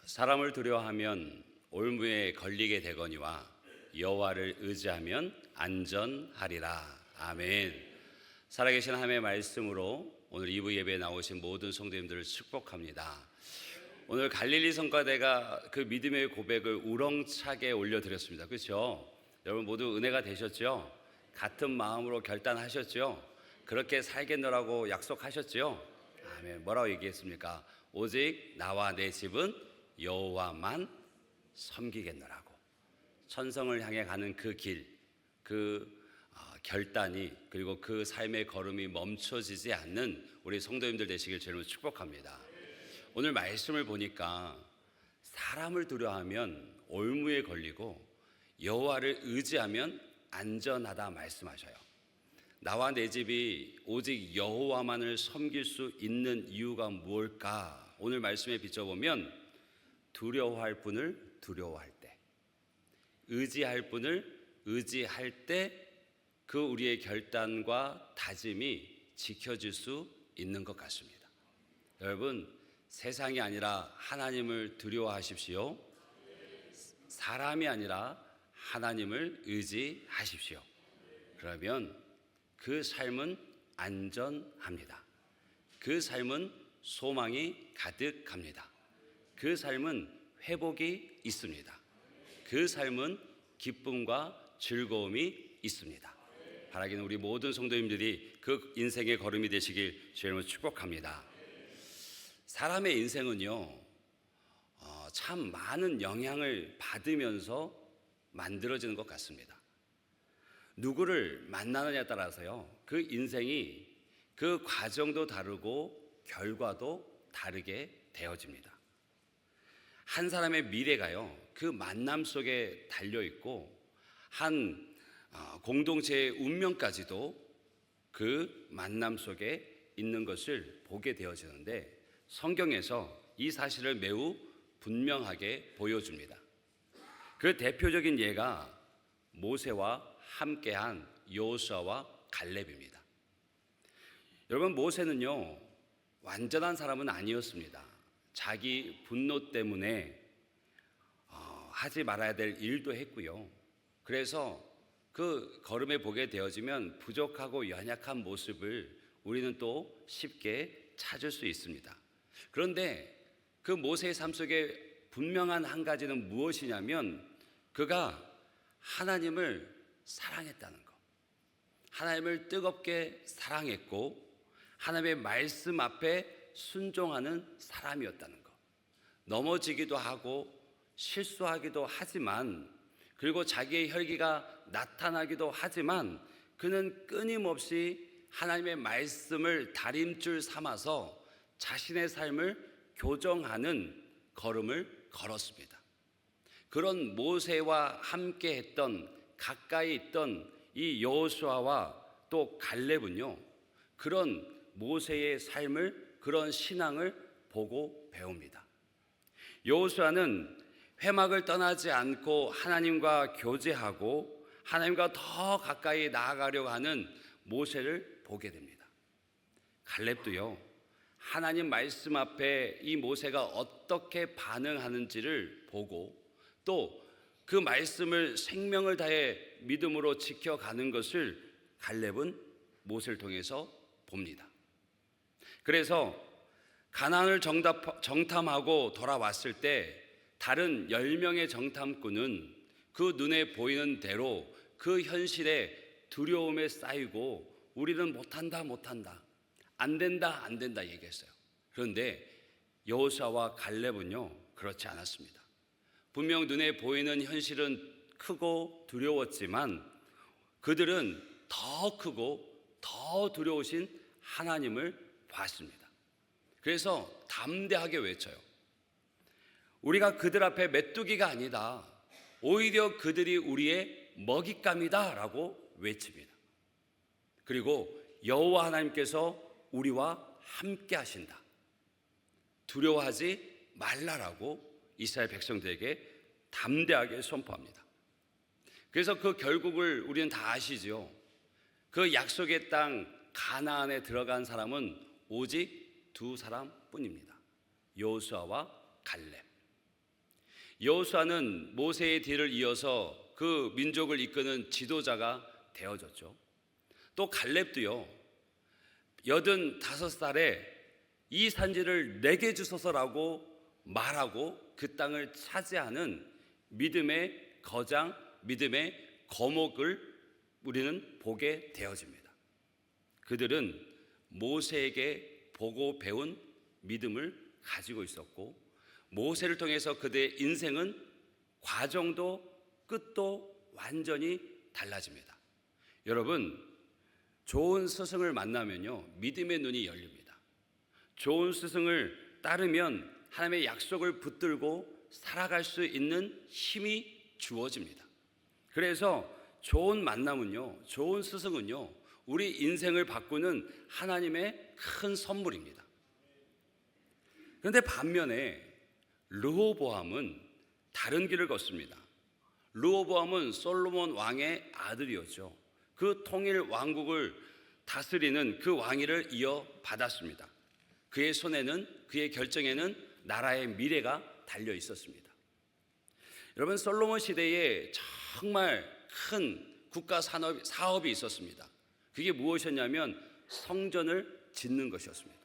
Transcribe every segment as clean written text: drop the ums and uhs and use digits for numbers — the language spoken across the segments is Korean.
사람을 두려워하면 올무에 걸리게 되거니와 여호와를 의지하면 안전하리라. 아멘. 살아계신 하나님의 말씀으로 오늘 2부 예배에 나오신 모든 성도님들을 축복합니다. 오늘 갈릴리 성가대가 그 믿음의 고백을 우렁차게 올려드렸습니다. 그렇죠? 여러분 모두 은혜가 되셨죠? 같은 마음으로 결단하셨죠? 그렇게 살겠노라고 약속하셨죠? 아멘. 뭐라고 얘기했습니까? 오직 나와 내 집은 여호와만 섬기겠노라고. 천성을 향해 가는 그 길, 결단이, 그리고 그 삶의 걸음이 멈춰지지 않는 우리 성도님들 되시길 주님으로 축복합니다. 오늘 말씀을 보니까 사람을 두려워하면 올무에 걸리고 여호와를 의지하면 안전하다 말씀하셔요. 나와 내 집이 오직 여호와만을 섬길 수 있는 이유가 무엇일까? 오늘 말씀에 비춰보면 두려워할 분을 두려워할 때, 의지할 분을 의지할 때 그 우리의 결단과 다짐이 지켜질 수 있는 것 같습니다. 여러분, 세상이 아니라 하나님을 두려워하십시오. 사람이 아니라 하나님을 의지하십시오. 그러면 그 삶은 안전합니다. 그 삶은 소망이 가득합니다. 그 삶은 회복이 있습니다. 그 삶은 기쁨과 즐거움이 있습니다. 바라기는 우리 모든 성도님들이 그 인생의 걸음이 되시길 주님으로 축복합니다. 사람의 인생은요, 참 많은 영향을 받으면서 만들어지는 것 같습니다. 누구를 만나느냐에 따라서요, 그 인생이 그 과정도 다르고 결과도 다르게 되어집니다. 한 사람의 미래가요, 그 만남 속에 달려있고 한 공동체의 운명까지도 그 만남 속에 있는 것을 보게 되어지는데, 성경에서 이 사실을 매우 분명하게 보여줍니다. 그 대표적인 예가 모세와 함께한 여호수아와 갈렙입니다. 여러분, 모세는요, 완전한 사람은 아니었습니다. 자기 분노 때문에 하지 말아야 될 일도 했고요. 그래서 그 걸음에 보게 되어지면 부족하고 연약한 모습을 우리는 또 쉽게 찾을 수 있습니다. 그런데 그 모세의 삶 속에 분명한 한 가지는 무엇이냐면, 그가 하나님을 사랑했다는 것, 하나님을 뜨겁게 사랑했고 하나님의 말씀 앞에 순종하는 사람이었다는 것. 넘어지기도 하고 실수하기도 하지만, 그리고 자기의 혈기가 나타나기도 하지만, 그는 끊임없이 하나님의 말씀을 다림줄 삼아서 자신의 삶을 교정하는 걸음을 걸었습니다. 그런 모세와 함께 했던, 가까이 있던 이 여호수아와 또 갈렙은요, 그런 모세의 삶을, 그런 신앙을 보고 배웁니다. 여호수아는 회막을 떠나지 않고 하나님과 교제하고 하나님과 더 가까이 나아가려고 하는 모세를 보게 됩니다. 갈렙도요, 하나님 말씀 앞에 이 모세가 어떻게 반응하는지를 보고 또 그 말씀을 생명을 다해 믿음으로 지켜가는 것을 갈렙은 모세를 통해서 봅니다. 그래서 가나안을 정탐하고 돌아왔을 때 다른 10명의 정탐꾼은 그 눈에 보이는 대로 그 현실에 두려움에 쌓이고 우리는 못한다 안 된다 얘기했어요. 그런데 여호수아와 갈렙은요, 그렇지 않았습니다. 분명 눈에 보이는 현실은 크고 두려웠지만 그들은 더 크고 더 두려우신 하나님을 봤습니다. 그래서 담대하게 외쳐요. 우리가 그들 앞에 메뚜기가 아니다, 오히려 그들이 우리의 먹잇감이다 라고 외칩니다. 그리고 여호와 하나님께서 우리와 함께 하신다, 두려워하지 말라라고 이스라엘 백성들에게 담대하게 선포합니다. 그래서 그 결국을 우리는 다 아시죠. 그 약속의 땅 가나안에 들어간 사람은 오직 두 사람뿐입니다. 여호수아와 갈렙. 여호수아는 모세의 뒤를 이어서 그 민족을 이끄는 지도자가 되어졌죠. 또 갈렙도요, 85살에 이 산지를 내게 주소서라고 말하고 그 땅을 차지하는 믿음의 거장, 믿음의 거목을 우리는 보게 되어집니다. 그들은 모세에게 보고 배운 믿음을 가지고 있었고, 모세를 통해서 그들의 인생은 과정도 끝도 완전히 달라집니다. 여러분, 좋은 스승을 만나면요, 믿음의 눈이 열립니다. 좋은 스승을 따르면 하나님의 약속을 붙들고 살아갈 수 있는 힘이 주어집니다. 그래서 좋은 만남은요, 좋은 스승은요, 우리 인생을 바꾸는 하나님의 큰 선물입니다. 그런데 반면에 르호보암은 다른 길을 걷습니다. 르호보암은 솔로몬 왕의 아들이었죠. 그 통일 왕국을 다스리는 그 왕위를 이어받았습니다. 그의 손에는, 그의 결정에는 나라의 미래가 달려 있었습니다. 여러분, 솔로몬 시대에 정말 큰 국가 사업이 있었습니다. 그게 무엇이었냐면 성전을 짓는 것이었습니다.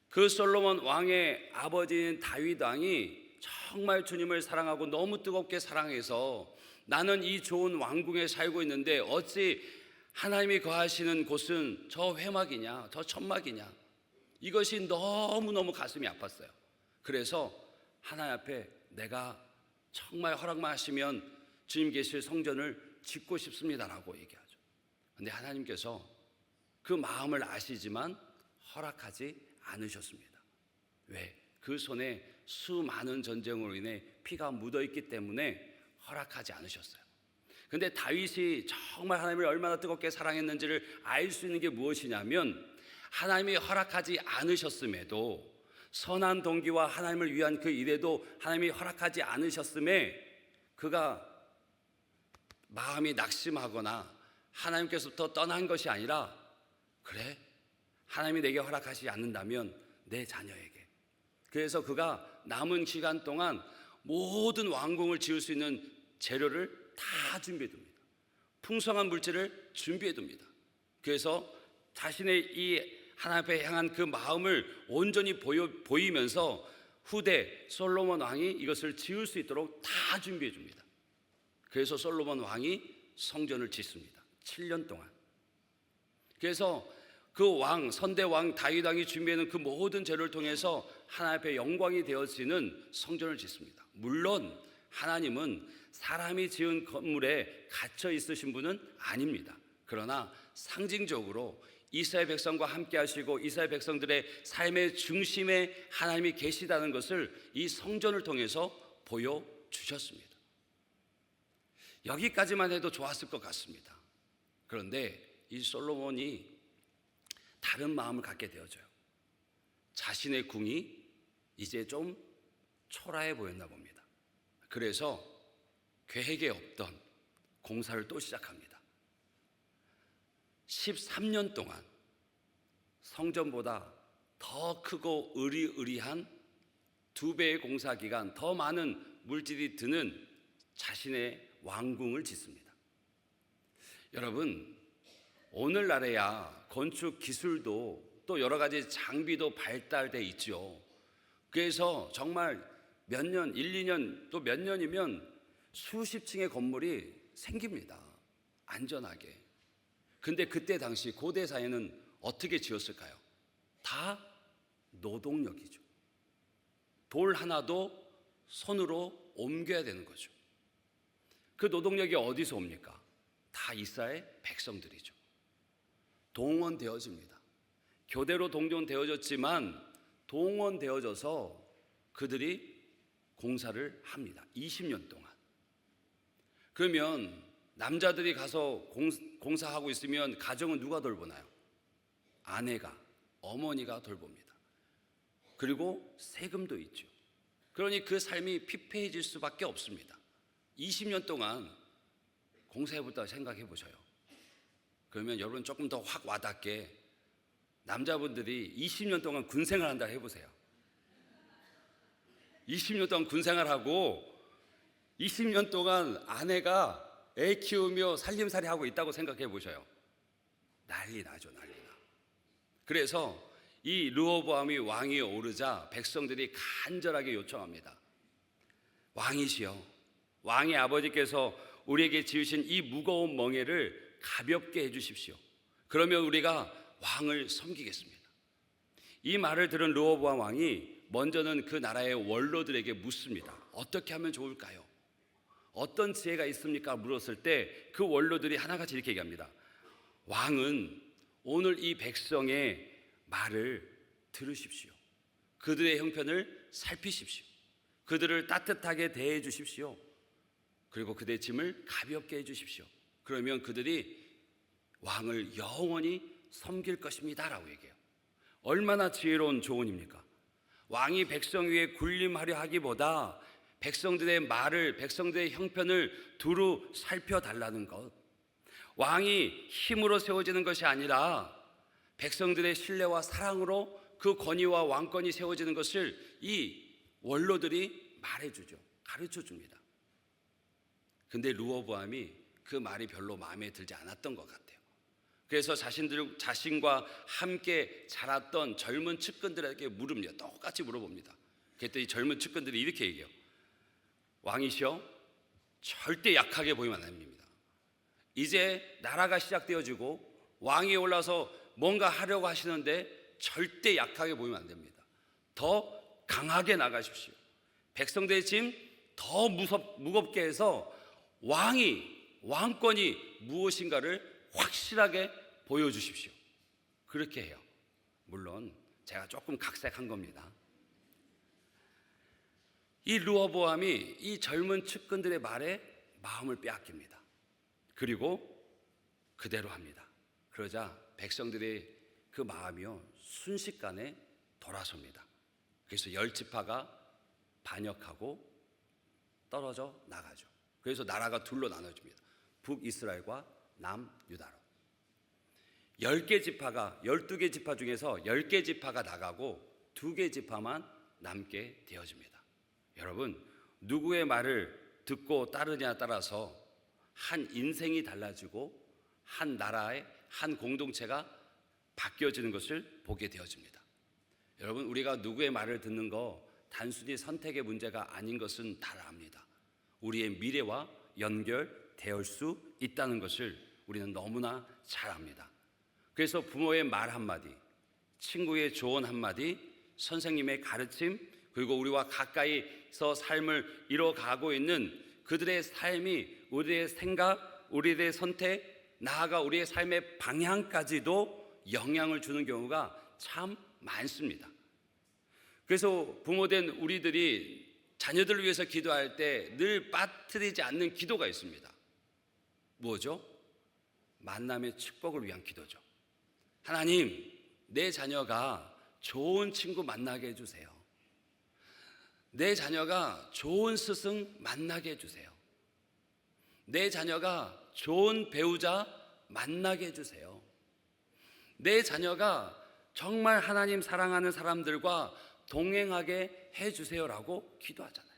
그 솔로몬 왕의 아버지인 다윗 왕이 정말 주님을 사랑하고 너무 뜨겁게 사랑해서 나는 이 좋은 왕궁에 살고 있는데 어찌 하나님이 거하시는 곳은 저 회막이냐, 저 천막이냐, 이것이 너무너무 가슴이 아팠어요. 그래서 하나님 앞에 내가 정말 허락만 하시면 주님 계실 성전을 짓고 싶습니다라고 얘기하죠. 그런데 하나님께서 그 마음을 아시지만 허락하지 않으셨습니다. 왜? 그 손에 수많은 전쟁으로 인해 피가 묻어있기 때문에 허락하지 않으셨어요. 그런데 다윗이 정말 하나님을 얼마나 뜨겁게 사랑했는지를 알 수 있는 게 무엇이냐면, 하나님이 허락하지 않으셨음에도, 선한 동기와 하나님을 위한 그 일에도 하나님이 허락하지 않으셨음에 그가 마음이 낙심하거나 하나님께서부터 떠난 것이 아니라, 그래, 하나님이 내게 허락하시지 않는다면 내 자녀에게. 그래서 그가 남은 기간 동안 모든 왕궁을 지을 수 있는 재료를 다 준비해둡니다. 풍성한 물질을 준비해둡니다. 그래서 자신의 이 하나님 앞에 향한 그 마음을 온전히 보이면서 후대 솔로몬 왕이 이것을 지을 수 있도록 다 준비해줍니다. 그래서 솔로몬 왕이 성전을 짓습니다. 7년 동안. 그래서 그 왕, 선대 왕 다윗 왕이 준비하는 그 모든 재료를 통해서 하나님 앞에 영광이 되어지는 성전을 짓습니다. 물론 하나님은 사람이 지은 건물에 갇혀 있으신 분은 아닙니다. 그러나 상징적으로 이스라엘 백성과 함께 하시고 이스라엘 백성들의 삶의 중심에 하나님이 계시다는 것을 이 성전을 통해서 보여주셨습니다. 여기까지만 해도 좋았을 것 같습니다. 그런데 이 솔로몬이 다른 마음을 갖게 되어져요. 자신의 궁이 이제 좀 초라해 보였나 봅니다. 그래서 계획에 없던 공사를 또 시작합니다. 13년 동안 성전보다 더 크고 의리의리한 2배의 공사 기간, 더 많은 물질이 드는 자신의 왕궁을 짓습니다. 여러분, 오늘날에야 건축 기술도 또 여러 가지 장비도 발달돼 있죠. 그래서 정말 몇 년, 1, 2년 또 몇 년이면 수십 층의 건물이 생깁니다. 안전하게. 근데 그때 당시 고대 사회는 어떻게 지었을까요? 다 노동력이죠. 돌 하나도 손으로 옮겨야 되는 거죠. 그 노동력이 어디서 옵니까? 다 이스라엘 백성들이죠. 동원되어집니다. 교대로 동원되어졌지만 동원되어져서 그들이 공사를 합니다. 20년 동안. 그러면 남자들이 가서 공사하고 있으면 가정은 누가 돌보나요? 아내가, 어머니가 돌봅니다. 그리고 세금도 있죠. 그러니 그 삶이 피폐해질 수밖에 없습니다. 20년 동안 공사해보다 생각해 보셔요. 그러면 여러분 조금 더 확 와닿게 남자분들이 20년 동안 군생활 한다 해보세요. 20년 동안 군 생활하고 20년 동안 아내가 애 키우며 살림살이 하고 있다고 생각해 보셔요. 난리 나죠, 난리 나. 그래서 이 르호보암이 왕위에 오르자 백성들이 간절하게 요청합니다. 왕이시여, 왕의 아버지께서 우리에게 지으신 이 무거운 멍에를 가볍게 해주십시오. 그러면 우리가 왕을 섬기겠습니다. 이 말을 들은 르호보암 왕이 먼저는 그 나라의 원로들에게 묻습니다. 어떻게 하면 좋을까요? 어떤 지혜가 있습니까? 물었을 때 그 원로들이 하나같이 이렇게 얘기합니다. 왕은 오늘 이 백성의 말을 들으십시오. 그들의 형편을 살피십시오. 그들을 따뜻하게 대해 주십시오. 그리고 그들의 짐을 가볍게 해 주십시오. 그러면 그들이 왕을 영원히 섬길 것입니다 라고 얘기해요. 얼마나 지혜로운 조언입니까? 왕이 백성 위에 군림하려 하기보다 백성들의 말을, 백성들의 형편을 두루 살펴달라는 것. 왕이 힘으로 세워지는 것이 아니라 백성들의 신뢰와 사랑으로 그 권위와 왕권이 세워지는 것을 이 원로들이 말해주죠. 가르쳐줍니다. 근데 르호보암이 그 말이 별로 마음에 들지 않았던 것 같아요. 그래서 자신과 함께 자랐던 젊은 측근들에게 물읍니다. 똑같이 물어봅니다. 그랬더니 젊은 측근들이 이렇게 얘기해요. 왕이시여, 절대 약하게 보이면 안 됩니다. 이제 나라가 시작되어지고 왕이 올라서 뭔가 하려고 하시는데 절대 약하게 보이면 안 됩니다. 더 강하게 나가십시오. 백성들의 짐 더 무겁게 해서 왕권이 무엇인가를 확실하게 보여주십시오. 그렇게 해요. 물론 제가 조금 각색한 겁니다. 이 르호보암이 이 젊은 측근들의 말에 마음을 빼앗깁니다. 그리고 그대로 합니다. 그러자 백성들의 그 마음이요 순식간에 돌아섭니다. 그래서 10지파가 반역하고 떨어져 나가죠. 그래서 나라가 둘로 나눠집니다. 북이스라엘과 남유다로. 10개 지파가 12개 지파 중에서 10개 지파가 나가고 2개 지파만 남게 되어집니다. 여러분, 누구의 말을 듣고 따르냐에 따라서 한 인생이 달라지고 한 나라의 한 공동체가 바뀌어지는 것을 보게 되어집니다. 여러분, 우리가 누구의 말을 듣는 거 단순히 선택의 문제가 아닌 것은 다 압니다. 우리의 미래와 연결되어 수 있다는 것을 우리는 너무나 잘 압니다. 그래서 부모의 말 한마디, 친구의 조언 한마디, 선생님의 가르침, 그리고 우리와 가까이서 삶을 이뤄가고 있는 그들의 삶이 우리의 생각, 우리의 선택, 나아가 우리의 삶의 방향까지도 영향을 주는 경우가 참 많습니다. 그래서 부모된 우리들이 자녀들을 위해서 기도할 때 늘 빠뜨리지 않는 기도가 있습니다. 뭐죠? 만남의 축복을 위한 기도죠. 하나님, 내 자녀가 좋은 친구 만나게 해주세요. 내 자녀가 좋은 스승 만나게 해주세요. 내 자녀가 좋은 배우자 만나게 해주세요. 내 자녀가 정말 하나님 사랑하는 사람들과 동행하게 해주세요라고 기도하잖아요.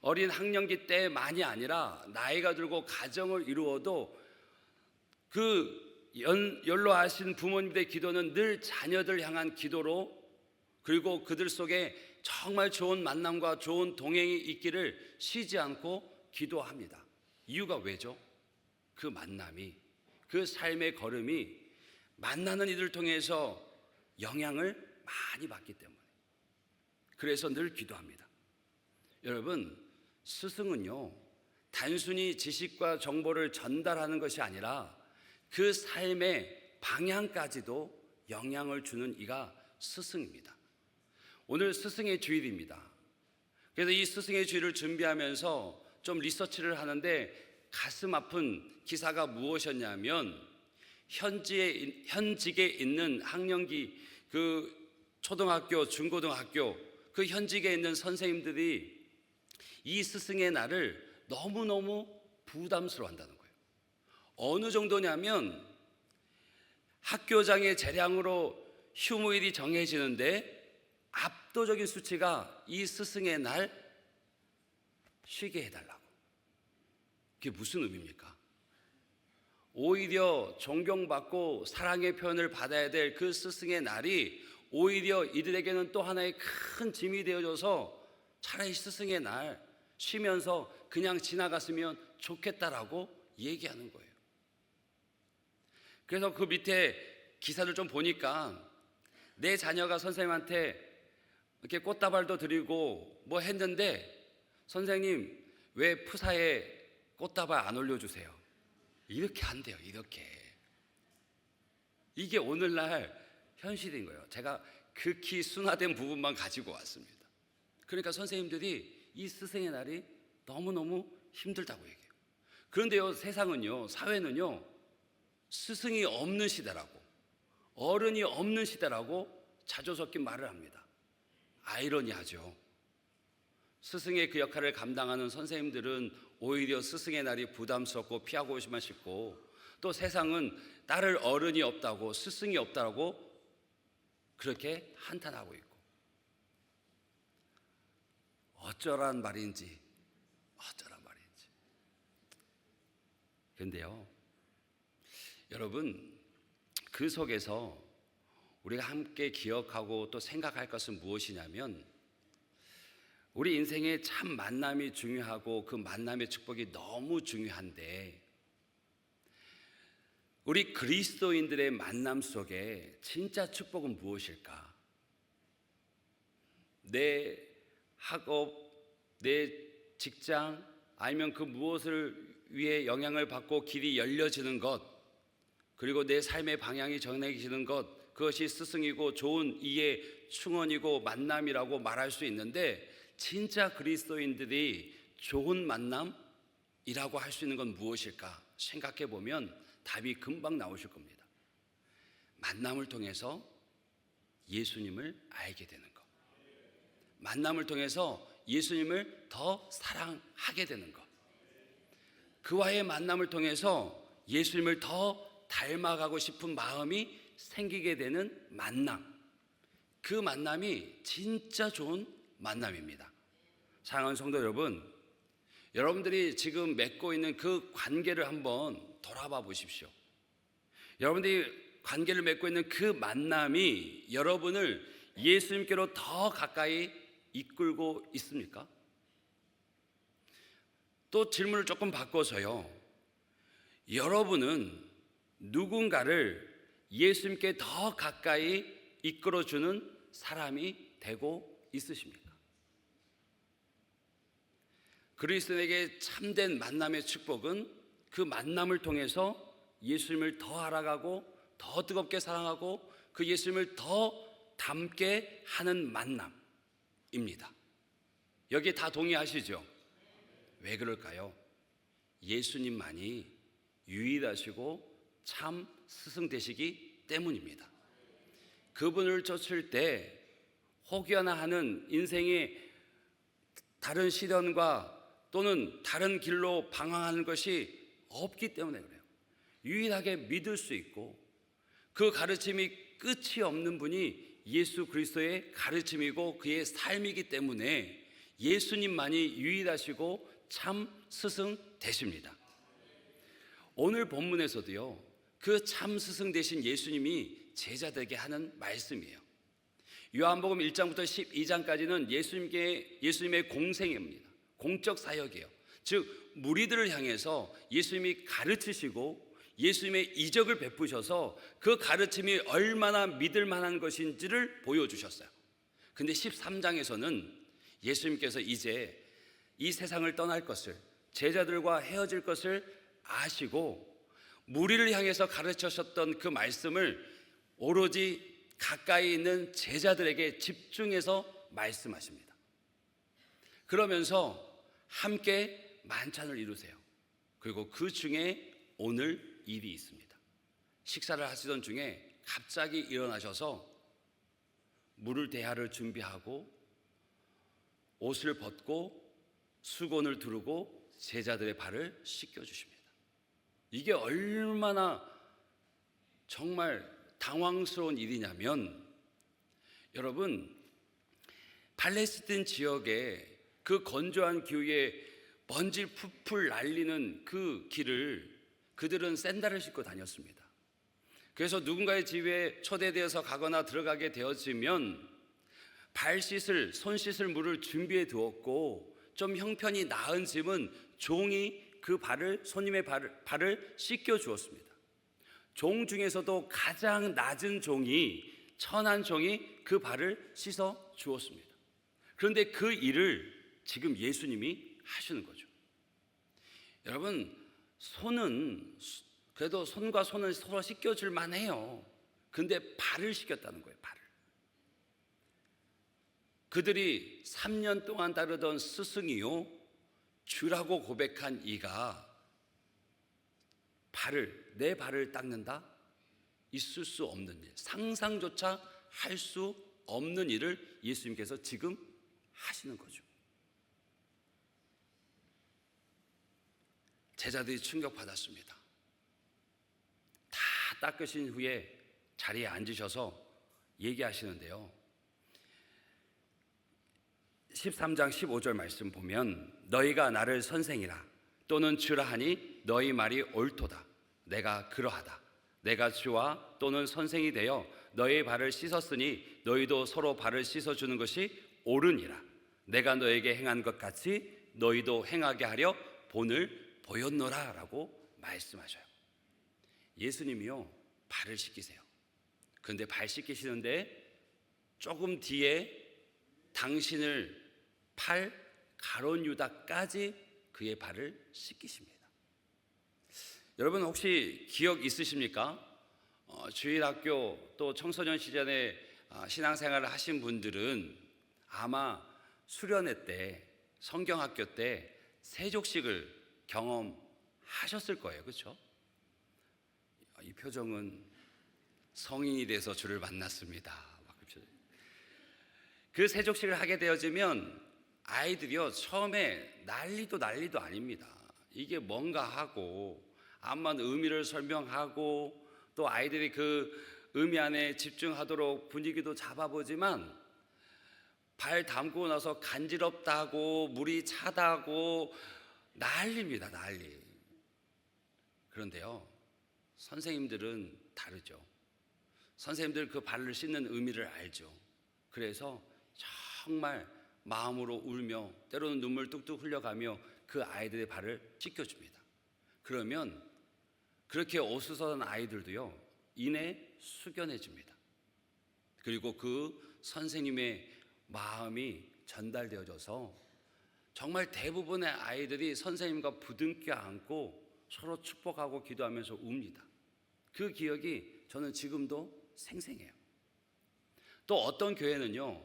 어린 학령기 때만이 아니라 나이가 들고 가정을 이루어도 그 연로하신 부모님들의 기도는 늘 자녀들 향한 기도로, 그리고 그들 속에 정말 좋은 만남과 좋은 동행이 있기를 쉬지 않고 기도합니다. 이유가 왜죠? 그 만남이, 그 삶의 걸음이 만나는 이들을 통해서 영향을 많이 받기 때문에, 그래서 늘 기도합니다. 여러분, 스승은요 단순히 지식과 정보를 전달하는 것이 아니라 그 삶의 방향까지도 영향을 주는 이가 스승입니다. 오늘 스승의 주일입니다. 그래서 이 스승의 주일을 준비하면서 좀 리서치를 하는데 가슴 아픈 기사가 무엇이었냐면, 현직에 있는 학령기 그 초등학교, 중고등학교 그 현직에 있는 선생님들이 이 스승의 날을 너무너무 부담스러워한다는 거예요. 어느 정도냐면 학교장의 재량으로 휴무일이 정해지는데 압도적인 수치가 이 스승의 날 쉬게 해달라고. 그게 무슨 의미입니까? 오히려 존경받고 사랑의 표현을 받아야 될 그 스승의 날이 오히려 이들에게는 또 하나의 큰 짐이 되어져서 차라리 스승의 날 쉬면서 그냥 지나갔으면 좋겠다라고 얘기하는 거예요. 그래서 그 밑에 기사를 좀 보니까 내 자녀가 선생님한테 이렇게 꽃다발도 드리고 뭐 했는데 선생님 왜 푸사에 꽃다발 안 올려주세요? 이렇게 한대요. 이렇게. 이게 오늘날 현실인 거예요. 제가 극히 순화된 부분만 가지고 왔습니다. 그러니까 선생님들이 이 스승의 날이 너무너무 힘들다고 얘기해요. 그런데요, 세상은요, 사회는요, 스승이 없는 시대라고, 어른이 없는 시대라고 자주 섞인 말을 합니다. 아이러니하죠. 스승의 그 역할을 감당하는 선생님들은 오히려 스승의 날이 부담스럽고 피하고만 싶고, 또 세상은 따를 어른이 없다고, 스승이 없다고 그렇게 한탄하고 있고, 어쩌란 말인지. 그런데요, 여러분, 그 속에서 우리가 함께 기억하고 또 생각할 것은 무엇이냐면, 우리 인생에 참 만남이 중요하고 그 만남의 축복이 너무 중요한데, 우리 그리스도인들의 만남 속에 진짜 축복은 무엇일까? 내 학업, 내 직장, 아니면 그 무엇을 위해 영향을 받고 길이 열려지는 것, 그리고 내 삶의 방향이 정해지는 것, 그것이 스승이고 좋은 이의 충원이고 만남이라고 말할 수 있는데, 진짜 그리스도인들이 좋은 만남이라고 할 수 있는 건 무엇일까 생각해 보면 답이 금방 나오실 겁니다. 만남을 통해서 예수님을 알게 되는 것, 만남을 통해서 예수님을 더 사랑하게 되는 것, 그와의 만남을 통해서 예수님을 더 닮아가고 싶은 마음이 생기게 되는 만남, 그 만남이 진짜 좋은 만남입니다. 사랑하는 성도 여러분, 여러분들이 지금 맺고 있는 그 관계를 한번 돌아봐 보십시오. 여러분들이 관계를 맺고 있는 그 만남이 여러분을 예수님께로 더 가까이 이끌고 있습니까? 또 질문을 조금 바꿔서요, 여러분은 누군가를 예수님께 더 가까이 이끌어주는 사람이 되고 있으십니까? 그리스도인에게 참된 만남의 축복은 그 만남을 통해서 예수님을 더 알아가고 더 뜨겁게 사랑하고 그 예수님을 더 닮게 하는 만남입니다. 여기에 다 동의하시죠? 왜 그럴까요? 예수님만이 유일하시고 참 스승 되시기 때문입니다. 그분을 쫓을 때 혹여나 하는 인생의 다른 시련과 또는 다른 길로 방황하는 것이 없기 때문에 그래요. 유일하게 믿을 수 있고 그 가르침이 끝이 없는 분이 예수 그리스도의 가르침이고 그의 삶이기 때문에 예수님만이 유일하시고 참 스승 되십니다. 오늘 본문에서도요, 그 참 스승 되신 예수님이 제자들에게 하는 말씀이에요. 요한복음 1장부터 12장까지는 예수님의 공생입니다. 공적 사역이에요. 즉 무리들을 향해서 예수님이 가르치시고 예수님의 이적을 베푸셔서 그 가르침이 얼마나 믿을 만한 것인지를 보여주셨어요. 근데 13장에서는 예수님께서 이제 이 세상을 떠날 것을, 제자들과 헤어질 것을 아시고 무리를 향해서 가르치셨던 그 말씀을 오로지 가까이 있는 제자들에게 집중해서 말씀하십니다. 그러면서 함께 만찬을 이루세요. 그리고 그 중에 오늘 일이 있습니다. 식사를 하시던 중에 갑자기 일어나셔서 물을 대야를 준비하고 옷을 벗고 수건을 두르고 제자들의 발을 씻겨주십니다. 이게 얼마나 정말 당황스러운 일이냐면, 여러분, 팔레스틴 지역에 그 건조한 기후에 먼지 풀풀 날리는 그 길을 그들은 샌들을 신고 다녔습니다. 그래서 누군가의 집에 초대되어서 가거나 들어가게 되어지면 발 씻을, 손 씻을 물을 준비해 두었고, 좀 형편이 나은 집은 종이 그 손님의 발을 씻겨 주었습니다. 종 중에서도 가장 낮은 종이, 천한 종이 그 발을 씻어 주었습니다. 그런데 그 일을 지금 예수님이 하시는 거죠. 여러분, 그래도 손과 손은 서로 씻겨줄 만해요. 근데 발을 씻겼다는 거예요. 발을. 그들이 3년 동안 따르던 스승이요 주라고 고백한 이가 내 발을 닦는다? 있을 수 없는 일, 상상조차 할 수 없는 일을 예수님께서 지금 하시는 거죠. 제자들이 충격받았습니다. 다 닦으신 후에 자리에 앉으셔서 얘기하시는데요, 13장 15절 말씀 보면 너희가 나를 선생이라 또는 주라 하니 너희 말이 옳도다. 내가 그러하다. 내가 주와 또는 선생이 되어 너희의 발을 씻었으니 너희도 서로 발을 씻어주는 것이 옳으니라. 내가 너에게 행한 것 같이 너희도 행하게 하려 본을 보였노라 라고 말씀하셔요. 예수님이요 발을 씻기세요. 그런데 발 씻기시는데 조금 뒤에 당신을 팔 가룟 유다까지 그의 발을 씻기십니다. 여러분 혹시 기억 있으십니까? 주일학교 또 청소년 시절에 신앙생활을 하신 분들은 아마 수련회 때, 성경학교 때 세족식을 경험하셨을 거예요. 그렇죠? 이 표정은 성인이 돼서 주를 만났습니다. 그 세족식을 하게 되어지면 아이들이요 처음에 난리도 아닙니다. 이게 뭔가 하고 암만 의미를 설명하고 또 아이들이 그 의미 안에 집중하도록 분위기도 잡아보지만 발 담고 나서 간지럽다고 물이 차다고 난리입니다. 난리. 그런데요 선생님들은 다르죠. 선생님들 그 발을 씻는 의미를 알죠. 그래서 정말 마음으로 울며 때로는 눈물 뚝뚝 흘려가며 그 아이들의 발을 씻겨줍니다. 그러면 그렇게 어수선한 아이들도요 이내 숙연해집니다. 그리고 그 선생님의 마음이 전달되어져서 정말 대부분의 아이들이 선생님과 부둥켜 안고 서로 축복하고 기도하면서 웁니다. 그 기억이 저는 지금도 생생해요. 또 어떤 교회는요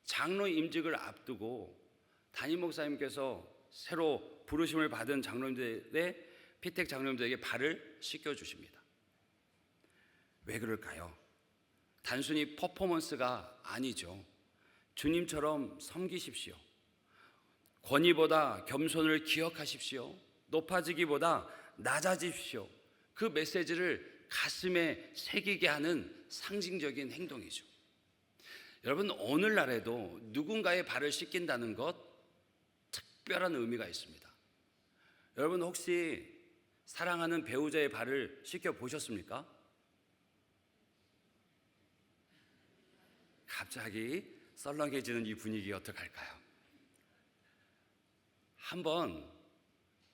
장로 임직을 앞두고 담임 목사님께서 새로 부르심을 받은 피택 장로님들에게 발을 씻겨주십니다. 왜 그럴까요? 단순히 퍼포먼스가 아니죠. 주님처럼 섬기십시오. 권위보다 겸손을 기억하십시오. 높아지기보다 낮아지십시오. 그 메시지를 가슴에 새기게 하는 상징적인 행동이죠. 여러분 오늘날에도 누군가의 발을 씻긴다는 것 특별한 의미가 있습니다. 여러분 혹시 사랑하는 배우자의 발을 씻겨 보셨습니까? 갑자기 썰렁해지는 이 분위기 어떡할까요? 한번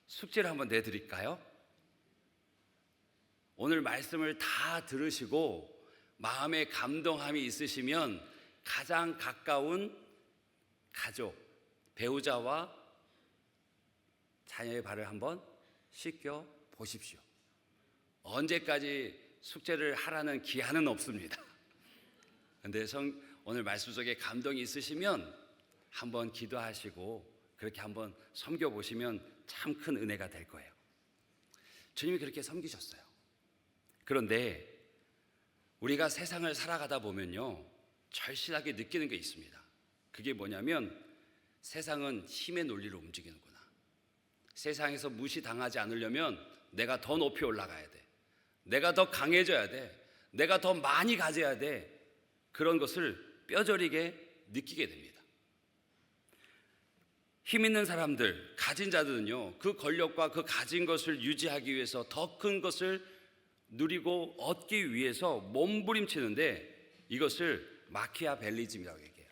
숙제를 한번 내드릴까요? 오늘 말씀을 다 들으시고 마음에 감동함이 있으시면 가장 가까운 가족, 배우자와 자녀의 발을 한번 씻겨 보십시오. 언제까지 숙제를 하라는 기한은 없습니다. 그런데 오늘 말씀 속에 감동이 있으시면 한번 기도하시고 그렇게 한번 섬겨보시면 참 큰 은혜가 될 거예요. 주님이 그렇게 섬기셨어요. 그런데 우리가 세상을 살아가다 보면요 절실하게 느끼는 게 있습니다. 그게 뭐냐면 세상은 힘의 논리로 움직이는구나. 세상에서 무시당하지 않으려면 내가 더 높이 올라가야 돼. 내가 더 강해져야 돼. 내가 더 많이 가져야 돼. 그런 것을 뼈저리게 느끼게 됩니다. 힘 있는 사람들, 가진 자들은요, 그 권력과 그 가진 것을 유지하기 위해서 더 큰 것을 누리고 얻기 위해서 몸부림치는데 이것을 마키아벨리즘이라고 얘기해요.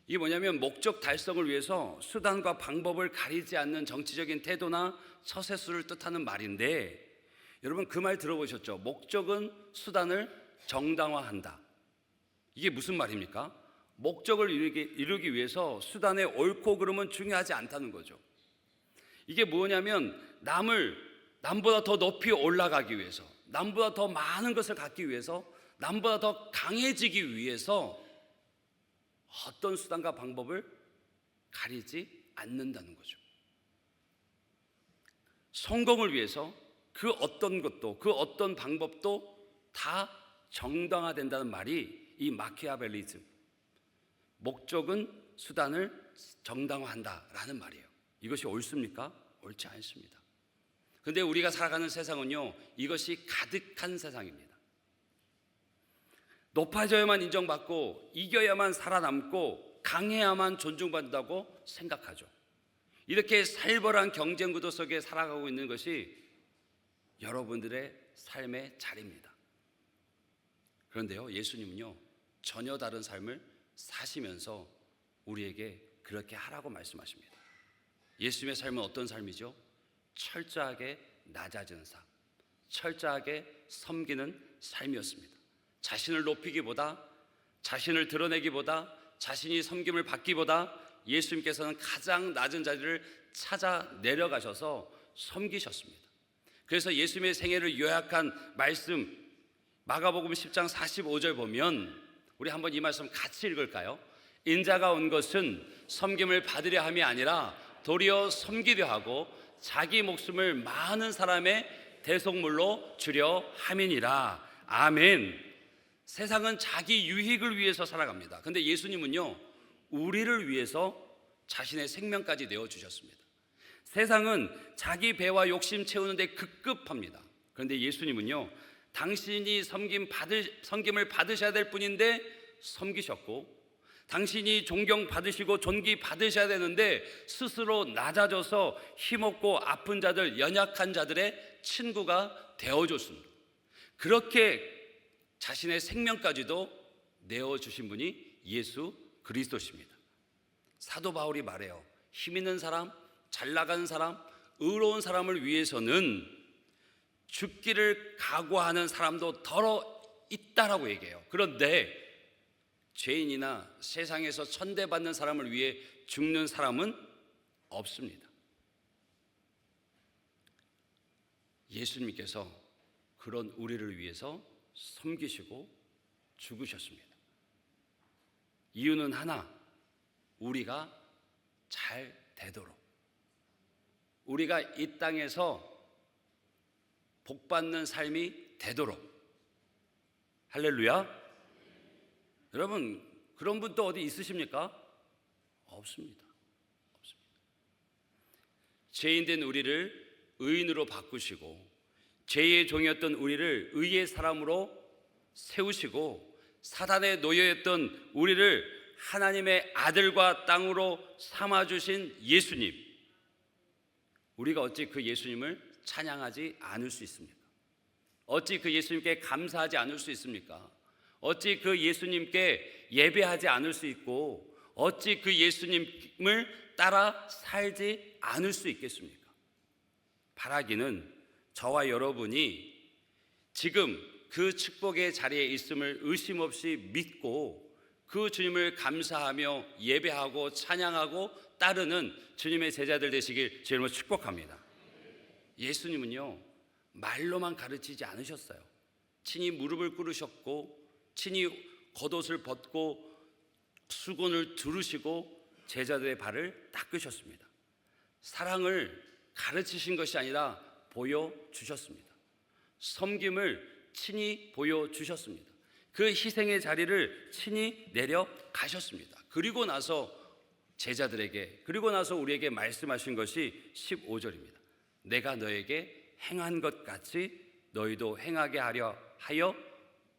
이게 뭐냐면 목적 달성을 위해서 수단과 방법을 가리지 않는 정치적인 태도나 처세술을 뜻하는 말인데, 여러분 그 말 들어보셨죠? 목적은 수단을 정당화한다. 이게 무슨 말입니까? 목적을 이루기 위해서 수단의 옳고 그름은 중요하지 않다는 거죠. 이게 뭐냐면 남보다 더 높이 올라가기 위해서, 남보다 더 많은 것을 갖기 위해서, 남보다 더 강해지기 위해서 어떤 수단과 방법을 가리지 않는다는 거죠. 성공을 위해서 그 어떤 것도, 그 어떤 방법도 다 정당화된다는 말이 이 마키아벨리즘, 목적은 수단을 정당화한다라는 말이에요. 이것이 옳습니까? 옳지 않습니다. 그런데 우리가 살아가는 세상은요, 이것이 가득한 세상입니다. 높아져야만 인정받고 이겨야만 살아남고 강해야만 존중받는다고 생각하죠. 이렇게 살벌한 경쟁 구도 속에 살아가고 있는 것이 여러분들의 삶의 자리입니다. 그런데요, 예수님은요, 전혀 다른 삶을 사시면서 우리에게 그렇게 하라고 말씀하십니다. 예수님의 삶은 어떤 삶이죠? 철저하게 낮아지는 삶, 철저하게 섬기는 삶이었습니다. 자신을 높이기보다, 자신을 드러내기보다, 자신이 섬김을 받기보다 예수님께서는 가장 낮은 자리를 찾아 내려가셔서 섬기셨습니다. 그래서 예수님의 생애를 요약한 말씀, 마가복음 10장 45절 보면, 우리 한번 이 말씀 같이 읽을까요? 인자가 온 것은 섬김을 받으려 함이 아니라 도리어 섬기려 하고 자기 목숨을 많은 사람의 대속물로 주려 함이니라. 아멘. 세상은 자기 유익을 위해서 살아갑니다. 그런데 예수님은요, 우리를 위해서 자신의 생명까지 내어주셨습니다. 세상은 자기 배와 욕심 채우는 데 급급합니다. 그런데 예수님은요, 당신이 섬김을 받으셔야 될 뿐인데 섬기셨고, 당신이 존경받으시고 존귀 받으셔야 되는데 스스로 낮아져서 힘없고 아픈 자들, 연약한 자들의 친구가 되어줬습니다. 그렇게 자신의 생명까지도 내어주신 분이 예수 그리스도십니다. 사도 바울이 말해요. 힘 있는 사람, 잘 나가는 사람, 의로운 사람을 위해서는 죽기를 각오하는 사람도 더러 있다라고 얘기해요. 그런데 죄인이나 세상에서 천대받는 사람을 위해 죽는 사람은 없습니다. 예수님께서 그런 우리를 위해서 섬기시고 죽으셨습니다. 이유는 하나, 우리가 잘 되도록, 우리가 이 땅에서 복받는 삶이 되도록. 할렐루야. 여러분, 그런 분 또 어디 있으십니까? 없습니다. 없습니다. 죄인된 우리를 의인으로 바꾸시고, 죄의 종이었던 우리를 의의 사람으로 세우시고, 사단의 노예였던 우리를 하나님의 아들과 땅으로 삼아주신 예수님, 우리가 어찌 그 예수님을 찬양하지 않을 수 있습니까? 어찌 그 예수님께 감사하지 않을 수 있습니까? 어찌 그 예수님께 예배하지 않을 수 있고, 어찌 그 예수님을 따라 살지 않을 수 있겠습니까? 바라기는 저와 여러분이 지금 그 축복의 자리에 있음을 의심 없이 믿고 그 주님을 감사하며 예배하고 찬양하고 따르는 주님의 제자들 되시길 주님으로 축복합니다. 예수님은요, 말로만 가르치지 않으셨어요. 친히 무릎을 꿇으셨고, 친히 겉옷을 벗고 수건을 두르시고 제자들의 발을 닦으셨습니다. 사랑을 가르치신 것이 아니라 보여주셨습니다. 섬김을 친히 보여주셨습니다. 그 희생의 자리를 친히 내려가셨습니다. 그리고 나서 제자들에게, 그리고 나서 우리에게 말씀하신 것이 15절입니다. 내가 너에게 행한 것 같이 너희도 행하게 하려 하여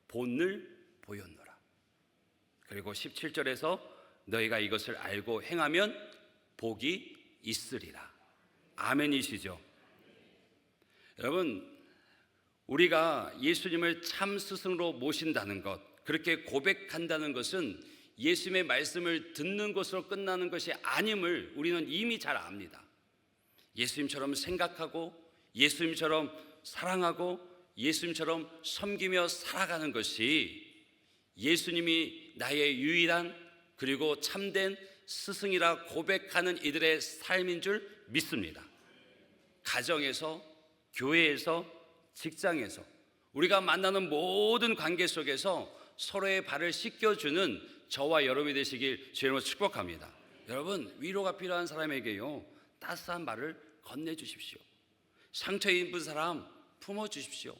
본을 보였노라. 그리고 17절에서 너희가 이것을 알고 행하면 복이 있으리라. 아멘이시죠? 여러분, 우리가 예수님을 참 스승으로 모신다는 것, 그렇게 고백한다는 것은 예수님의 말씀을 듣는 것으로 끝나는 것이 아님을 우리는 이미 잘 압니다. 예수님처럼 생각하고 예수님처럼 사랑하고 예수님처럼 섬기며 살아가는 것이 예수님이 나의 유일한 그리고 참된 스승이라 고백하는 이들의 삶인 줄 믿습니다. 가정에서, 교회에서, 직장에서 우리가 만나는 모든 관계 속에서 서로의 발을 씻겨주는 저와 여러분이 되시길 주님으로 축복합니다. 여러분, 위로가 필요한 사람에게요, 따스한 말을 건네주십시오. 상처 입은 사람 품어주십시오.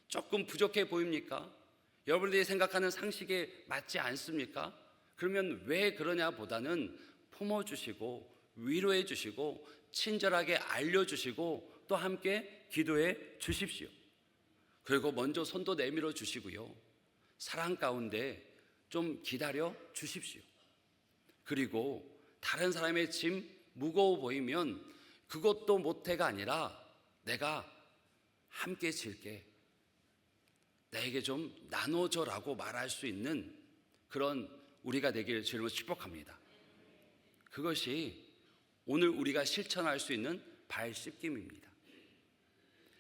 조금 부족해 보입니까? 여러분들이 생각하는 상식에 맞지 않습니까? 그러면 왜 그러냐 보다는 품어주시고 위로해 주시고 친절하게 알려주시고 또 함께 기도해 주십시오. 그리고 먼저 손도 내밀어 주시고요, 사랑 가운데 좀 기다려 주십시오. 그리고 다른 사람의 짐 무거워 보이면 그것도 못해가 아니라 내가 함께 질게, 나에게 좀 나눠줘라고 말할 수 있는 그런 우리가 되기를 주님으로 축복합니다. 그것이 오늘 우리가 실천할 수 있는 발 씻김입니다.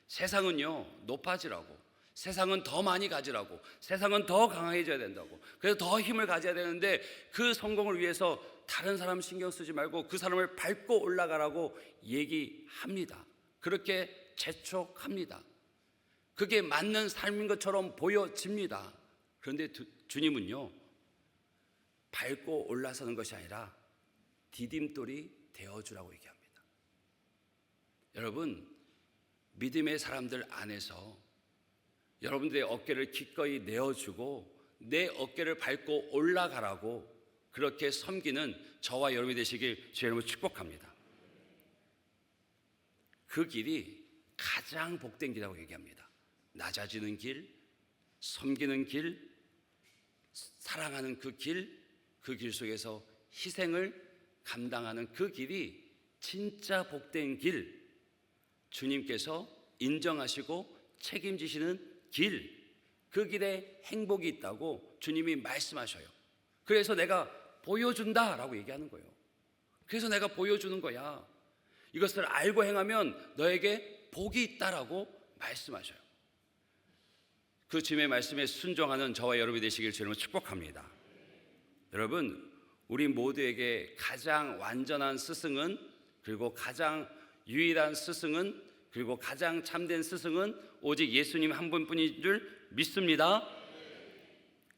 세상은요, 높아지라고, 세상은 더 많이 가지라고, 세상은 더 강해져야 된다고, 그래서 더 힘을 가져야 되는데 그 성공을 위해서 다른 사람 신경 쓰지 말고 그 사람을 밟고 올라가라고 얘기합니다. 그렇게 재촉합니다. 그게 맞는 삶인 것처럼 보여집니다. 그런데 주님은요, 밟고 올라서는 것이 아니라 디딤돌이 되어주라고 얘기합니다. 여러분, 믿음의 사람들 안에서 여러분들의 어깨를 기꺼이 내어주고 내 어깨를 밟고 올라가라고 그렇게 섬기는 저와 여러분이 되시길 주의 이름으로 축복합니다. 그 길이 가장 복된 길이라고 얘기합니다. 낮아지는 길, 섬기는 길, 사랑하는 그 길 속에서 희생을 감당하는 그 길이 진짜 복된 길, 주님께서 인정하시고 책임지시는 길, 그 길에 행복이 있다고 주님이 말씀하셔요. 그래서 내가 보여준다라고 얘기하는 거예요. 그래서 내가 보여주는 거야. 이것을 알고 행하면 너에게 복이 있다라고 말씀하셔요. 그 주님의 말씀에 순종하는 저와 여러분이 되시길 주님으로 축복합니다. 여러분, 우리 모두에게 가장 완전한 스승은, 그리고 가장 유일한 스승은, 그리고 가장 참된 스승은 오직 예수님 한 분뿐인 줄 믿습니다.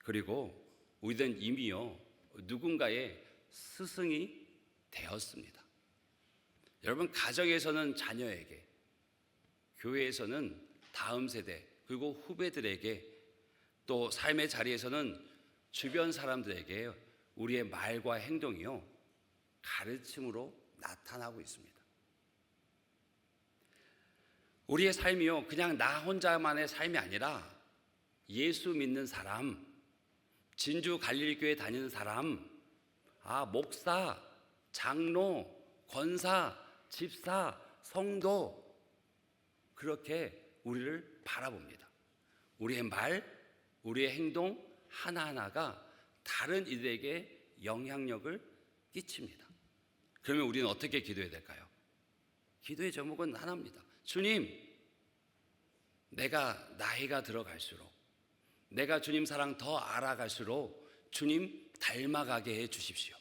그리고 우리는 이미요, 누군가의 스승이 되었습니다. 여러분, 가정에서는 자녀에게, 교회에서는 다음 세대, 그리고 후배들에게, 또 삶의 자리에서는 주변 사람들에게 우리의 말과 행동이요, 가르침으로 나타나고 있습니다. 우리의 삶이요, 그냥 나 혼자만의 삶이 아니라 예수 믿는 사람, 진주 갈릴교회 다니는 사람, 목사, 장로, 권사, 집사, 성도, 그렇게 우리를 바라봅니다. 우리의 말, 우리의 행동 하나하나가 다른 이들에게 영향력을 끼칩니다. 그러면 우리는 어떻게 기도해야 될까요? 기도의 제목은 하나입니다. 주님, 내가 나이가 들어갈수록, 내가 주님 사랑 더 알아갈수록 주님 닮아가게 해 주십시오.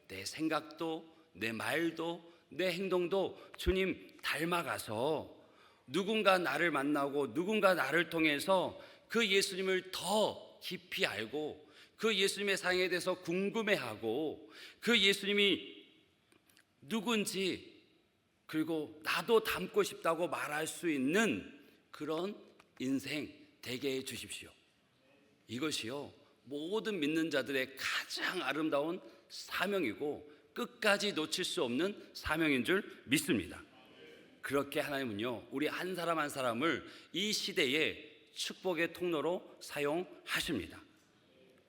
내 생각도, 내 말도, 내 행동도 주님 닮아가서 누군가 나를 만나고 누군가 나를 통해서 그 예수님을 더 깊이 알고 그 예수님의 사랑에 대해서 궁금해하고 그 예수님이 누군지, 그리고 나도 닮고 싶다고 말할 수 있는 그런 인생 되게 해 주십시오. 이것이요, 모든 믿는 자들의 가장 아름다운 사명이고 끝까지 놓칠 수 없는 사명인 줄 믿습니다. 그렇게 하나님은요, 우리 한 사람 한 사람을 이 시대의 축복의 통로로 사용하십니다.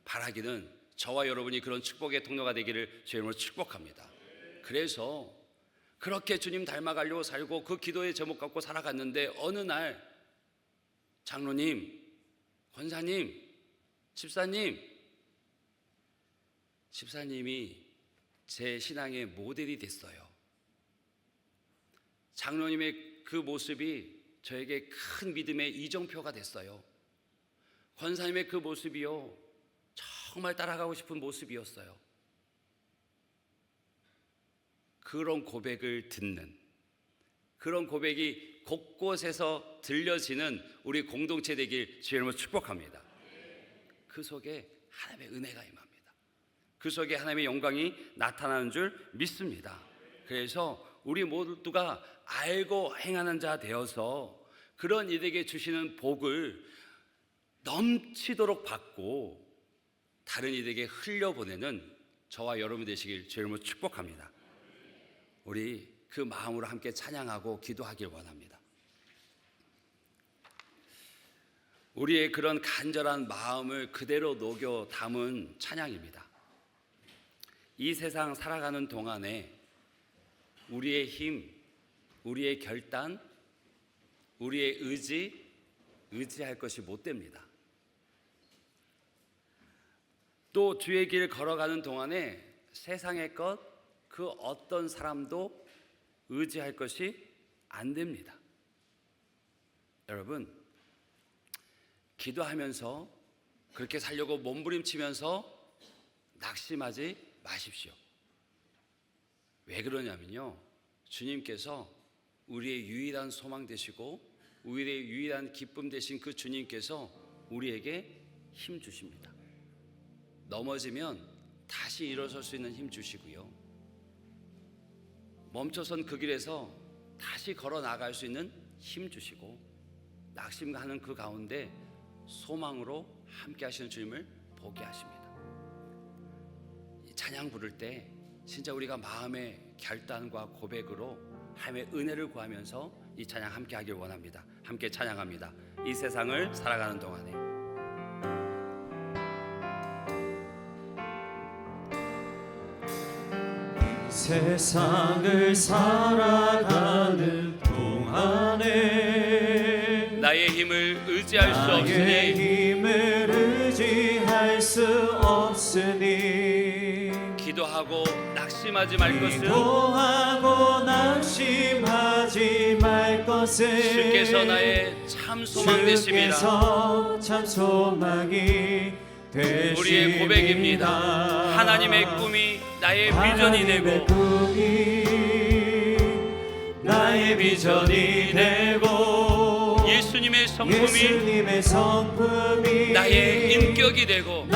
바라기는 저와 여러분이 그런 축복의 통로가 되기를 주의 이름으로 축복합니다. 그래서 그렇게 주님 닮아가려고 살고 그 기도의 제목 갖고 살아갔는데 어느 날 장로님, 권사님, 집사님이 제 신앙의 모델이 됐어요. 장로님의 그 모습이 저에게 큰 믿음의 이정표가 됐어요. 권사님의 그 모습이요, 정말 따라가고 싶은 모습이었어요. 그런 고백을 듣는, 그런 고백이 곳곳에서 들려지는 우리 공동체 되길 주의 이름으로 축복합니다. 그 속에 하나님의 은혜가 임합니다. 그 속에 하나님의 영광이 나타나는 줄 믿습니다. 그래서 우리 모두가 알고 행하는 자 되어서 그런 이들에게 주시는 복을 넘치도록 받고 다른 이들에게 흘려보내는 저와 여러분 되시길 주의 이름으로 축복합니다. 우리 그 마음으로 함께 찬양하고 기도하길 원합니다. 우리의 그런 간절한 마음을 그대로 녹여 담은 찬양입니다. 이 세상 살아가는 동안에 우리의 힘, 우리의 결단, 우리의 의지할 것이 못 됩니다. 또 주의 길 걸어가는 동안에 세상의 것, 그 어떤 사람도 의지할 것이 안 됩니다. 여러분, 기도하면서 그렇게 살려고 몸부림치면서 낙심하지 마십시오. 왜 그러냐면요, 주님께서 우리의 유일한 소망 되시고 우리의 유일한 기쁨 되신 그 주님께서 우리에게 힘 주십니다. 넘어지면 다시 일어설 수 있는 힘 주시고요, 멈춰선 그 길에서 다시 걸어 나갈 수 있는 힘 주시고, 낙심하는 그 가운데 소망으로 함께 하시는 주님을 보게 하십니다. 이 찬양 부를 때 진짜 우리가 마음의 결단과 고백으로 하나님의 은혜를 구하면서 이 찬양 함께 하길 원합니다. 함께 찬양합니다. 이 세상을 살아가는 동안에. 세상을 살아가는 동안에 나의 힘을 의지할 수 없으니 기도하고 낙심하지 말 것은 주께서 나의 참 소망 되십니다. 참 소망이 되십니다. 우리의 고백입니다. 하나님의 꿈이 나의 비전이 되고, 나의 비전이 되고, 예수님의 성품이 나의 인격이 되고,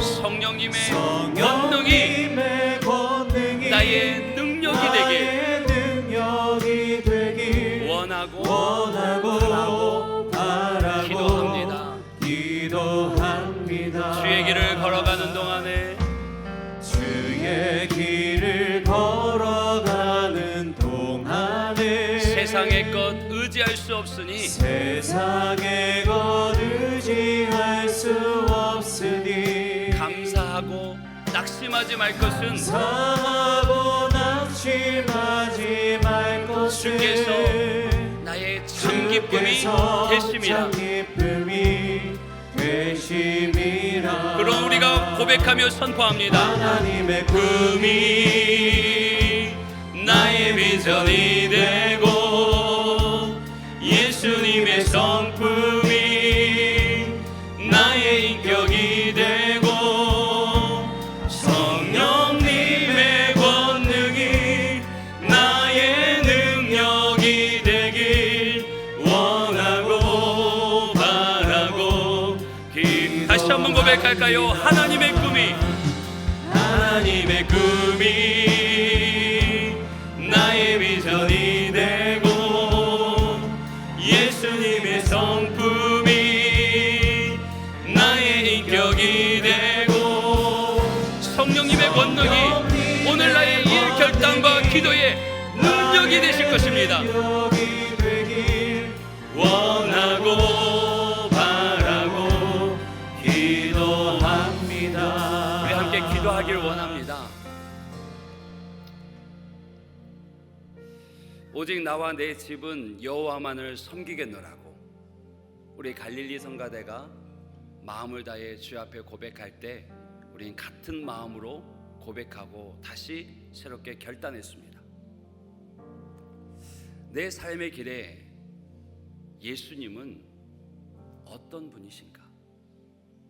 성령님의 권능이 나의 능력이 되길 원하고 기도합니다. 주의 길을 걸어가는 동안에 세상의 것 의지할 수 없으니 감사하고 낙심하지 말 것은 주께서 나의 참 기쁨이 되심이라. 그럼 우리가 고백하며 선포합니다. 하나님의 꿈이 나의 비전이 되고, 예수님의 성품이 나의 인격이 되고, 성령님의 권능이 나의 능력이 되길 원하고 바라고. 다시 한번 고백할까요? 하나님의 꿈이 나의 비전이 되고, 예수님의 성품이 나의 인격이 되고, 성령님의 권능이 오늘 나의 일 결단과 기도의 능력이 되실 것입니다. 원하고 바라고 기도합니다. 우리 함께 기도하길 원합니다. 오직 나와 내 집은 여호와만을 섬기겠노라고 우리 갈릴리 성가대가 마음을 다해 주 앞에 고백할 때 우린 같은 마음으로 고백하고 다시 새롭게 결단했습니다. 내 삶의 길에 예수님은 어떤 분이신가?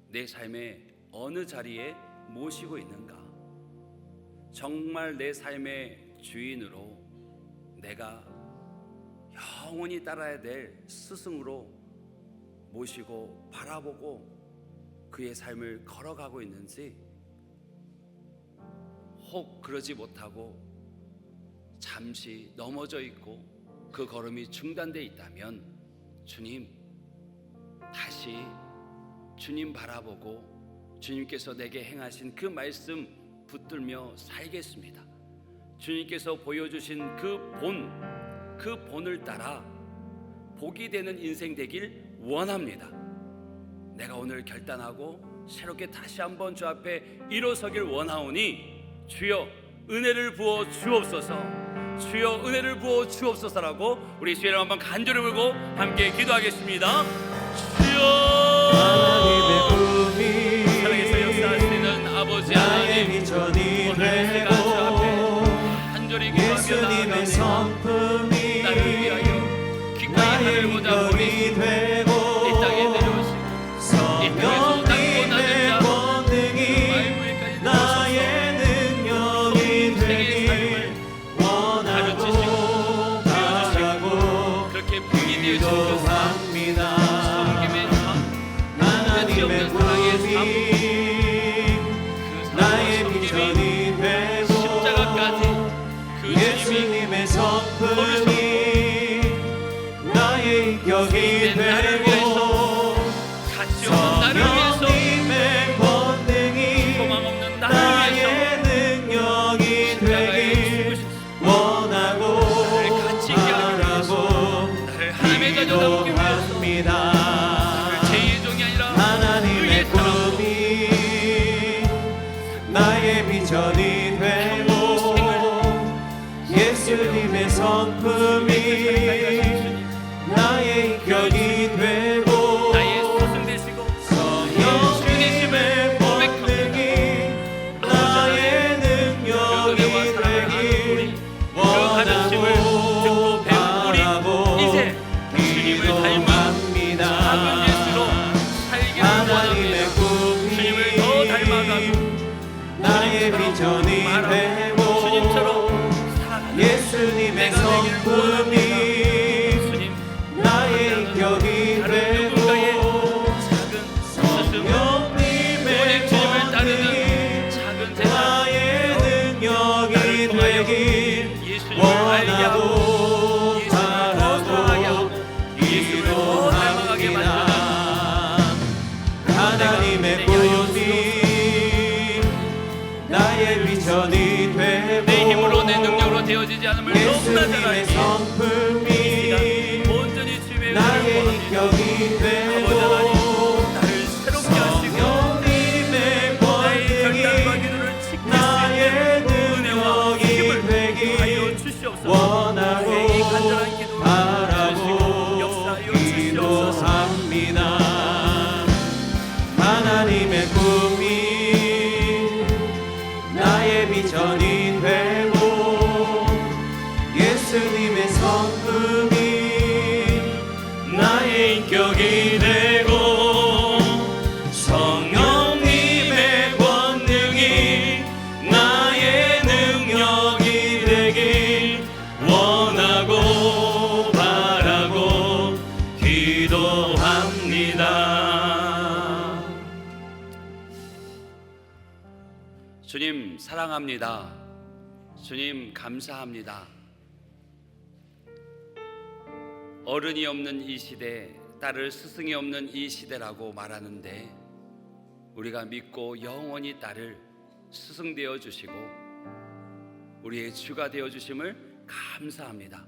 내 삶의 어느 자리에 모시고 있는가? 정말 내 삶의 주인으로 내가 영원히 따라야 될 스승으로 모시고 바라보고 그의 삶을 걸어가고 있는지, 혹 그러지 못하고 잠시 넘어져 있고 그 걸음이 중단돼 있다면 주님, 다시 주님 바라보고 주님께서 내게 행하신 그 말씀 붙들며 살겠습니다. 주님께서 보여주신 그 본을 따라 복이 되는 인생 되길 원합니다. 내가 오늘 결단하고 새롭게 다시 한번 주 앞에 일어서길 원하오니 주여 은혜를 부어 주옵소서, 주여 은혜를 부어 주옵소서라고 우리 주의를 한번 간절히 불고 함께 기도하겠습니다. 주여, 하나님의 꿈이 사랑에서 역사하시는 아버지 하나님, 비전이 오늘 내가 주 앞에 간절히 기도하며 예수님의 나아가오니 성품이 나를 위하여 기꺼이 하늘 보자 보니 되고 이 땅에 내려오시고 이 땅에서 낮고 낮은 자 권능이 말부에까지 나의 능력이 되길 원하고 바라고 그렇게 복이 되어 주옵소서. 기도합니다. 섬김의 삶, 하나님의 사랑의 삶, 꿈이 나의 비전이 되고 십자가까지 그 주님이 예수님의 성품이 나의 인격이 나를 되고 가치 없는 나를 위해서, 성령님의 권능이 소망 없는 나를 위해서 나의 능력이 십자가에 되길 죽으셨습니다. 원하고 나를 가치 있게 하기 위해서, 바라고 나를 하나님의 자녀 삼기 위해서, 기도합니다. 나를 제2의 종이 아니라 하나님의 그의 사랑으로 꿈이 나의 비전이 되고 예수님의 성품이 나의 인격이 되고 나의 스승 되시고 성령님의 권능이 나의 능력이 되길 가르침을 듣고 배운 우리 원하고 이제 주님을 닮은 기도합니다. 작은 예수로 살기를 하나님의 원합니다. 꿈이 주님을 더 닮아가고 나의 비전이 되고 주님처럼 살아가는 예수님의 내가 되기를 성품이 주님, 나의 인격이 다른 누군가의 되고 작은 스승, 성령님의 오직 주님을 따르는 권능이 작은 제자, 나의 능력이 나를 통하여 되길 예수님을 알게 하고 원하고 예수님을 더 사랑하게 하고 예수님을 더 닮아가게 만드는 하나님의 꿈이 나의 비전이 되고 내 힘으로 내 능력으로 되어지지 않음을 너무나 잘 예수님의 알기에 성품이 온전히 주님의 나의 은혜를 인격이 구합니다. 아버지 하나님, 되고 나를 새롭게 하시고 성령님의 나의 결단과 권능이 기도를 지킬 수 나의 있는 은혜와 능력이 힘을 되길 하여 주시옵소서. 원하고 이 간절한 기도를 바라고 들으시고 역사하여 주시옵소서. 기도합니다. 하나님의 꿈이 나의 비전이 되고 예수님의 성품이 나의 인격이 되고 성령님의 권능이 나의 능력이 되길 원하고 바라고 기도합니다. 주님 사랑합니다. 주님 감사합니다. 어른이 없는 이 시대, 딸을 스승이 없는 이 시대라고 말하는데 우리가 믿고 영원히 딸을 스승 되어 주시고 우리의 주가 되어 주심을 감사합니다.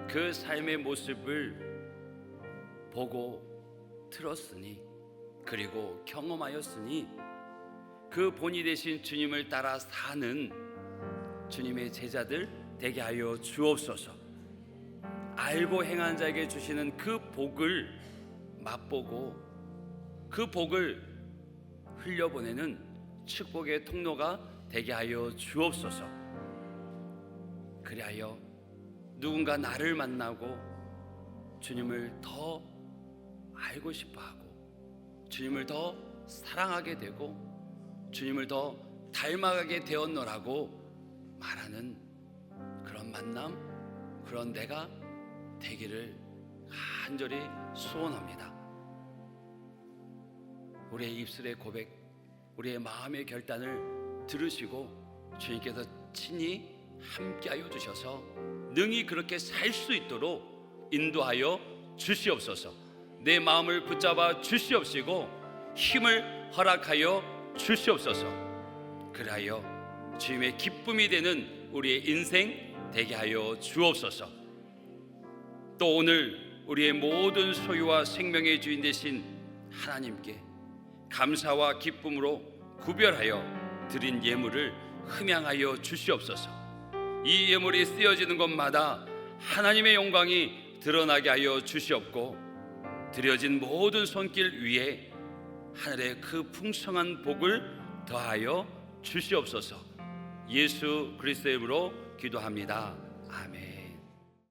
그 삶의 모습을 보고 들었으니 그리고 경험하였으니 그 본이 되신 주님을 따라 사는 주님의 제자들 되게 하여 주옵소서. 알고 행한 자에게 주시는 그 복을 맛보고 그 복을 흘려보내는 축복의 통로가 되게 하여 주옵소서. 그리하여 누군가 나를 만나고 주님을 더 알고 싶어하고 주님을 더 사랑하게 되고 주님을 더 닮아가게 되었노라고 말하는 그런 만남, 그런 내가 되기를 간절히 소원합니다. 우리의 입술의 고백, 우리의 마음의 결단을 들으시고 주님께서 친히 함께하여 주셔서 능히 그렇게 살 수 있도록 인도하여 주시옵소서. 내 마음을 붙잡아 주시옵시고 힘을 허락하여 주시옵소서. 그리하여 주님의 기쁨이 되는 우리의 인생 되게 하여 주옵소서. 또 오늘 우리의 모든 소유와 생명의 주인 되신 하나님께 감사와 기쁨으로 구별하여 드린 예물을 흠양하여 주시옵소서. 이 예물이 쓰여지는 곳마다 하나님의 영광이 드러나게 하여 주시옵고 드려진 모든 손길 위에 하늘의 그 풍성한 복을 더하여 주시옵소서. 예수 그리스도의 이름으로 기도합니다. 아멘.